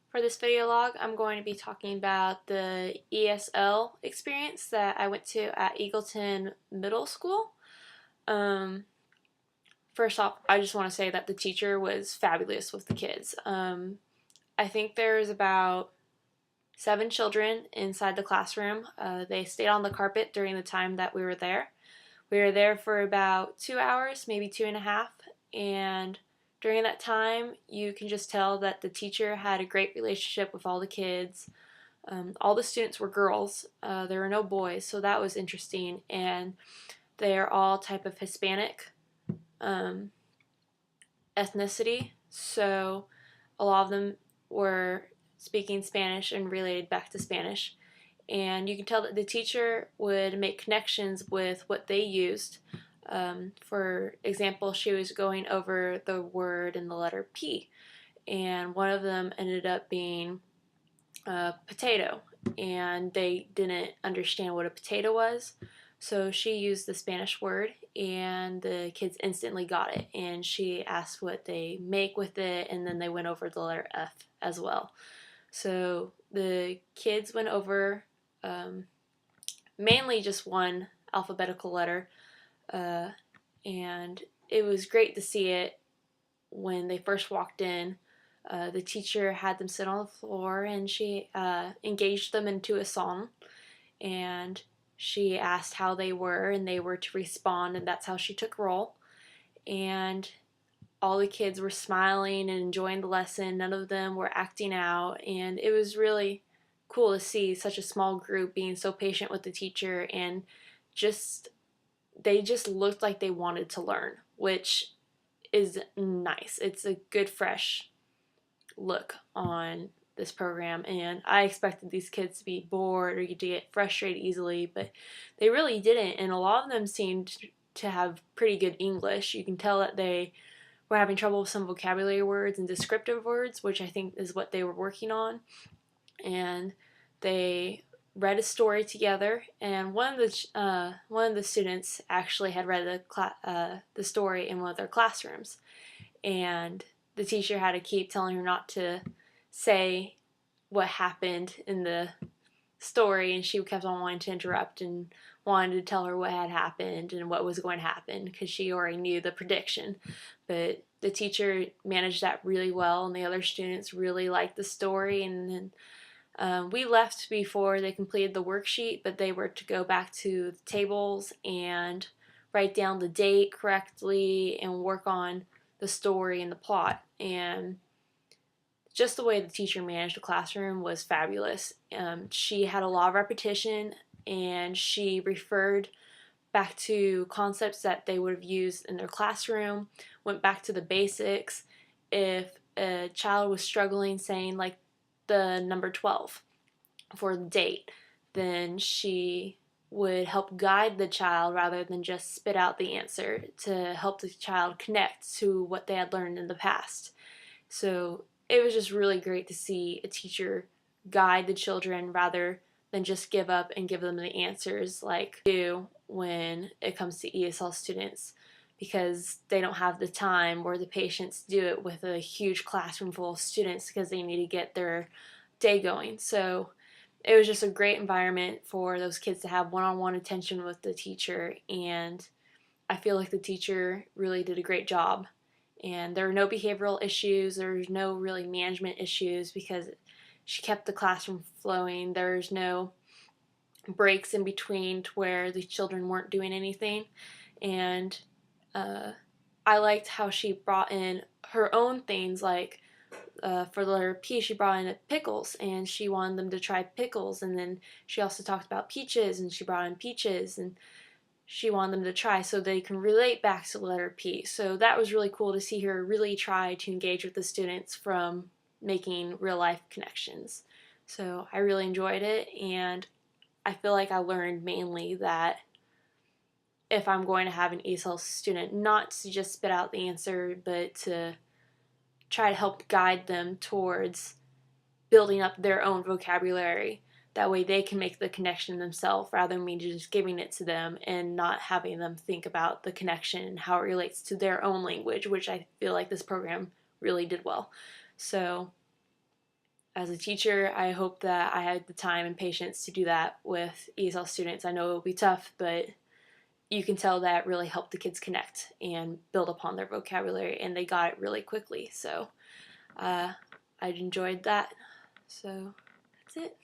For this video log, I'm going to be talking about the ESL experience that I went to at Eagleton Middle School. Um, First off, I just want to say that the teacher was fabulous with the kids. I think there's about 7 children inside the classroom. They stayed on the carpet during the time that we were there. We were there for about 2 hours, maybe 2.5, and during that time, you can just tell that the teacher had a great relationship with all the kids. All the students were girls. There were no boys, so that was interesting. And they're all type of Hispanic um, ethnicity, so a lot of them were speaking Spanish and related back to Spanish. And you can tell that the teacher would make connections with what they used. For example, she was going over the word and the letter P, and one of them ended up being potato, and they didn't understand what a potato was. So she used the Spanish word, and the kids instantly got it. And she asked what they make with it, and then they went over the letter F as well. So the kids went over mainly just one alphabetical letter, and it was great to see it when they first walked in. The teacher had them sit on the floor, and she engaged them into a song, and she asked how they were, and they were to respond, and that's how she took roll. And all the kids were smiling and enjoying the lesson. None of them were acting out, and it was really cool to see such a small group being so patient with the teacher, and they just looked like they wanted to learn, which is nice. It's a good fresh look on this program, and I expected these kids to be bored or to get frustrated easily, but they really didn't, and a lot of them seemed to have pretty good English. You can tell that they were having trouble with some vocabulary words and descriptive words, which I think is what they were working on. And they read a story together, and one of the students actually had read the story in one of their classrooms, and the teacher had to keep telling her not to say what happened in the story, and she kept on wanting to interrupt and wanted to tell her what had happened and what was going to happen because she already knew the prediction. But the teacher managed that really well, and the other students really liked the story. And then we left before they completed the worksheet, but they were to go back to the tables and write down the date correctly and work on the story and the plot. And just the way the teacher managed the classroom was fabulous. She had a lot of repetition, and she referred back to concepts that they would have used in their classroom, went back to the basics. If a child was struggling saying like the number 12 for the date, then she would help guide the child rather than just spit out the answer, to help the child connect to what they had learned in the past. So it was just really great to see a teacher guide the children rather than just give up and give them the answers like do when it comes to ESL students, because they don't have the time or the patience to do it with a huge classroom full of students because they need to get their day going. So it was just a great environment for those kids to have one-on-one attention with the teacher, and I feel like the teacher really did a great job. And there were no behavioral issues, there was no really management issues because she kept the classroom flowing. There's no breaks in between to where the children weren't doing anything. And I liked how she brought in her own things, like for the letter P, she brought in pickles, and she wanted them to try pickles. And then she also talked about peaches, and she brought in peaches, and she wanted them to try so they can relate back to the letter P. So that was really cool to see her really try to engage with the students from making real life connections. So I really enjoyed it, and I feel like I learned mainly that if I'm going to have an ESL student, not to just spit out the answer, but to try to help guide them towards building up their own vocabulary. That way they can make the connection themselves rather than me just giving it to them and not having them think about the connection and how it relates to their own language, which I feel like this program really did well. So as a teacher, I hope that I had the time and patience to do that with ESL students. I know it will be tough, but you can tell that really helped the kids connect and build upon their vocabulary, and they got it really quickly. So I enjoyed that. So that's it.